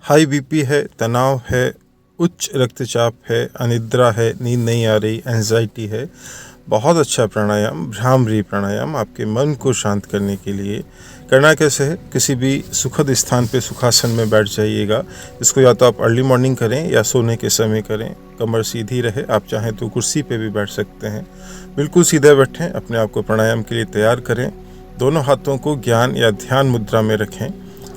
High BP है, तनाव है, उच्च रक्तचाप है, अनिद्रा है, नींद नहीं आ रही, एंजाइटी है, बहुत अच्छा प्राणायाम भ्रामरी प्राणायाम आपके मन को शांत करने के लिए। करना कैसे है, किसी भी सुखद स्थान पे सुखासन में बैठ जाइएगा। इसको या तो आप अर्ली मॉर्निंग करें या सोने के समय करें। कमर सीधी रहे, आप चाहें तो कुर्सी पे भी बैठ सकते हैं। बिल्कुल सीधे बैठें, अपने आप को प्राणायाम के लिए तैयार करें। दोनों हाथों को ज्ञान या ध्यान मुद्रा में रखें।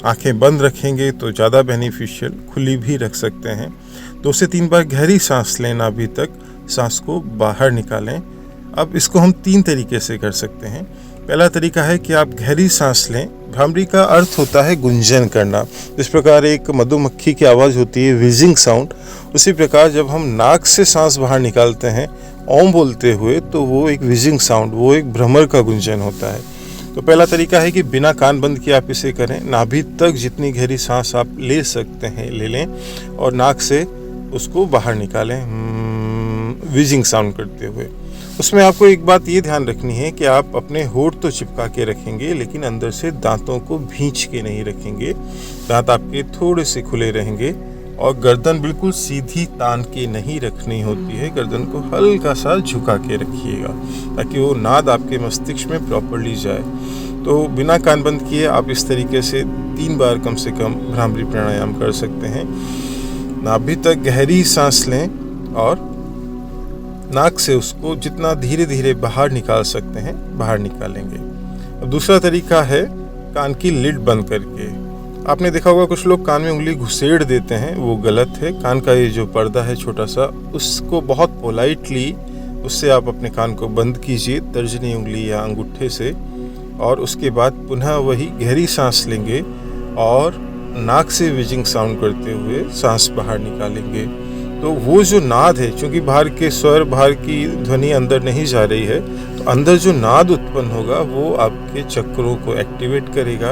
आंखें बंद रखेंगे तो ज़्यादा बेनिफिशियल, खुली भी रख सकते हैं। 2 से 3 बार गहरी सांस लें, नाभि तक सांस को बाहर निकालें। अब इसको हम 3 तरीके से कर सकते हैं। पहला तरीका है कि आप गहरी सांस लें। भ्रामरी का अर्थ होता है गुंजन करना। जिस प्रकार एक मधुमक्खी की आवाज़ होती है विजिंग साउंड, उसी प्रकार जब हम नाक से सांस बाहर निकालते हैं ओम बोलते हुए, तो वो एक विजिंग साउंड, वो एक भ्रमर का गुंजन होता है। तो पहला तरीका है कि बिना कान बंद किए आप इसे करें। नाभि तक जितनी गहरी सांस आप ले सकते हैं ले लें और नाक से उसको बाहर निकालें विजिंग साउंड करते हुए। उसमें आपको एक बात ये ध्यान रखनी है कि आप अपने होंठ तो चिपका के रखेंगे, लेकिन अंदर से दांतों को भींच के नहीं रखेंगे। दांत आपके थोड़े से खुले रहेंगे और गर्दन बिल्कुल सीधी तान के नहीं रखनी होती है। गर्दन को हल्का सा झुका के रखिएगा ताकि वो नाद आपके मस्तिष्क में प्रॉपरली जाए। तो बिना कान बंद किए आप इस तरीके से 3 बार कम से कम भ्रामरी प्राणायाम कर सकते हैं। नाभि तक गहरी सांस लें और नाक से उसको जितना धीरे धीरे बाहर निकाल सकते हैं बाहर निकालेंगे। अब दूसरा तरीका है कान की लिड बंद करके। आपने देखा होगा कुछ लोग कान में उंगली घुसेड़ देते हैं, वो गलत है। कान का ये जो पर्दा है छोटा सा, उसको बहुत पोलाइटली उससे आप अपने कान को बंद कीजिए तर्जनी उंगली या अंगूठे से, और उसके बाद पुनः वही गहरी सांस लेंगे और नाक से विजिंग साउंड करते हुए सांस बाहर निकालेंगे। तो वो जो नाद है, क्योंकि बाहर के स्वर, बाहर की ध्वनि अंदर नहीं जा रही है, तो अंदर जो नाद उत्पन्न होगा वो आपके चक्रों को एक्टिवेट करेगा,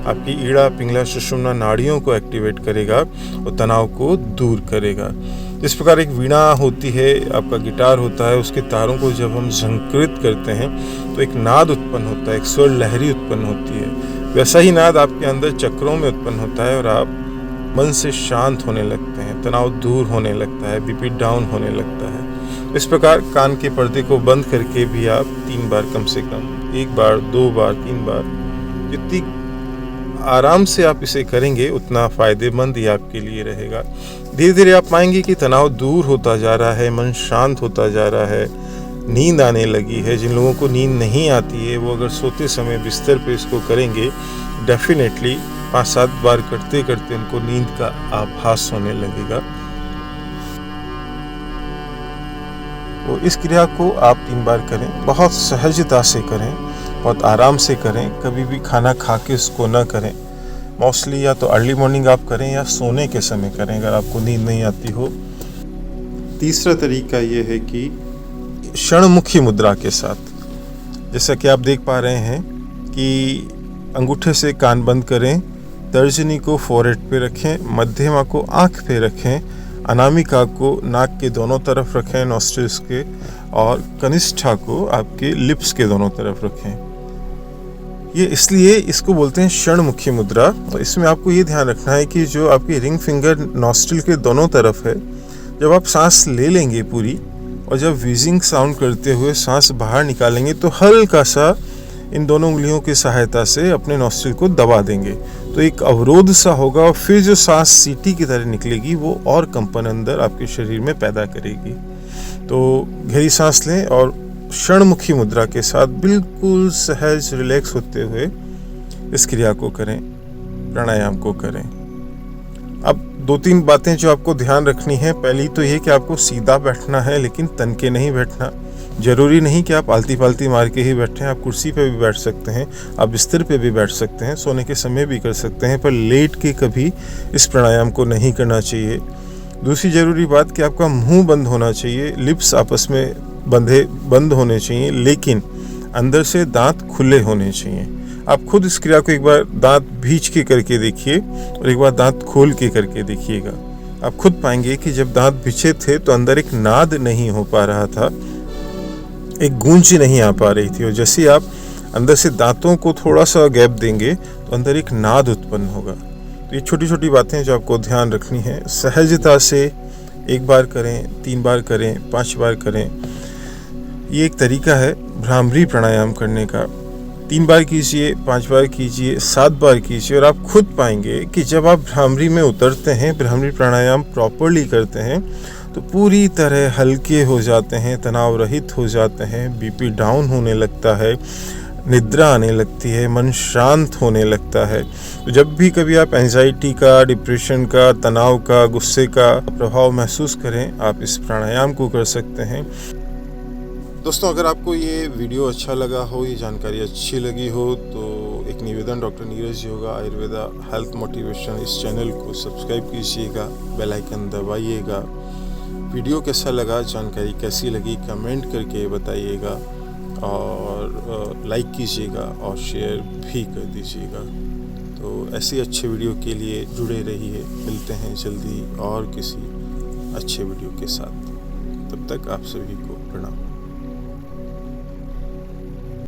आपकी ईड़ा पिंगला सुषुम्ना नाड़ियों को एक्टिवेट करेगा और तनाव को दूर करेगा। इस प्रकार एक वीणा होती है, आपका गिटार होता है, उसके तारों को जब हम झंकृत करते हैं तो एक नाद उत्पन्न होता है, एक स्वर लहरी उत्पन्न होती है। वैसा ही नाद आपके अंदर चक्रों में उत्पन्न होता है और आप मन से शांत होने लगते हैं, तनाव दूर होने लगता है, बीपी डाउन होने लगता है। इस प्रकार कान के पर्दे को बंद करके भी आप 3 बार कम से कम, 1 बार 2 बार 3 बार, जितनी आराम से आप इसे करेंगे उतना फ़ायदेमंद ही आपके लिए रहेगा। धीरे धीरे आप पाएंगे कि तनाव दूर होता जा रहा है, मन शांत होता जा रहा है, नींद आने लगी है। जिन लोगों को नींद नहीं आती है वो अगर सोते समय बिस्तर पे इसको करेंगे, डेफिनेटली 5-7 बार करते करते उनको नींद का आभास होने लगेगा। तो इस क्रिया को आप 3 बार करें, बहुत सहजता से करें, बहुत आराम से करें। कभी भी खाना खा के इसको ना करें। मोस्टली या तो अर्ली मॉर्निंग आप करें या सोने के समय करें अगर आपको नींद नहीं आती हो। तीसरा तरीका ये है कि क्षणमुखी मुद्रा के साथ, जैसा कि आप देख पा रहे हैं कि अंगूठे से कान बंद करें, तर्जनी को फोरहेड पे रखें, मध्यमा को आँख पे रखें, अनामिका को नाक के दोनों तरफ रखें नॉस्ट्रिल्स के, और कनिष्ठा को आपके लिप्स के दोनों तरफ रखें। ये इसलिए इसको बोलते हैं क्षणमुखी मुद्रा। और इसमें आपको ये ध्यान रखना है कि जो आपकी रिंग फिंगर नॉस्ट्रिल के दोनों तरफ है, जब आप सांस ले लेंगे पूरी और जब विजिंग साउंड करते हुए सांस बाहर निकालेंगे तो हल्का सा इन दोनों उंगलियों की सहायता से अपने नॉस्ट्रिल को दबा देंगे, तो एक अवरोध सा होगा और फिर जो सांस सीटी की तरह निकलेगी वो और कंपन अंदर आपके शरीर में पैदा करेगी। तो गहरी सांस लें और क्षणमुखी मुद्रा के साथ बिल्कुल सहज रिलैक्स होते हुए इस क्रिया को करें, प्राणायाम को करें। अब 2-3 बातें जो आपको ध्यान रखनी है। पहली तो ये कि आपको सीधा बैठना है, लेकिन तन के नहीं बैठना। ज़रूरी नहीं कि आप आलती पालती मार के ही बैठें, आप कुर्सी पे भी बैठ सकते हैं, आप बिस्तर पे भी बैठ सकते हैं, सोने के समय भी कर सकते हैं, पर लेट के कभी इस प्राणायाम को नहीं करना चाहिए। दूसरी ज़रूरी बात कि आपका मुंह बंद होना चाहिए, लिप्स आपस में बंद होने चाहिए, लेकिन अंदर से दांत खुले होने चाहिए। आप खुद इस क्रिया को एक बार दांत भींच के करके देखिए और एक बार दांत खोल के करके देखिएगा। आप खुद पाएंगे कि जब दांत बिछे थे तो अंदर एक नाद नहीं हो पा रहा था, एक गूंज नहीं आ पा रही थी, और जैसे आप अंदर से दांतों को थोड़ा सा गैप देंगे तो अंदर एक नाद उत्पन्न होगा। तो ये छोटी छोटी बातें जो आपको ध्यान रखनी है, सहजता से 1 बार करें, 3 बार करें, 5 बार करें। ये एक तरीका है भ्रामरी प्राणायाम करने का। 3 बार कीजिए, 5 बार कीजिए, 7 बार कीजिए और आप खुद पाएंगे कि जब आप भ्रामरी में उतरते हैं, भ्रामरी प्राणायाम प्रॉपरली करते हैं, तो पूरी तरह हल्के हो जाते हैं, तनाव रहित हो जाते हैं, बीपी डाउन होने लगता है, निद्रा आने लगती है, मन शांत होने लगता है। तो जब भी कभी आप एंजाइटी का, डिप्रेशन का, तनाव का, गुस्से का प्रभाव महसूस करें, आप इस प्राणायाम को कर सकते हैं। दोस्तों, अगर आपको ये वीडियो अच्छा लगा हो, ये जानकारी अच्छी लगी हो, तो एक निवेदन, doctor Neeraj yoga Ayurveda health motivation, इस चैनल को सब्सक्राइब कीजिएगा, बेल आइकन दबाइएगा। वीडियो कैसा लगा, जानकारी कैसी लगी, कमेंट करके बताइएगा और लाइक कीजिएगा और शेयर भी कर दीजिएगा। तो ऐसी अच्छे वीडियो के लिए जुड़े रहिए। मिलते हैं जल्दी और किसी अच्छे वीडियो के साथ। तब तक आप सभी को प्रणाम।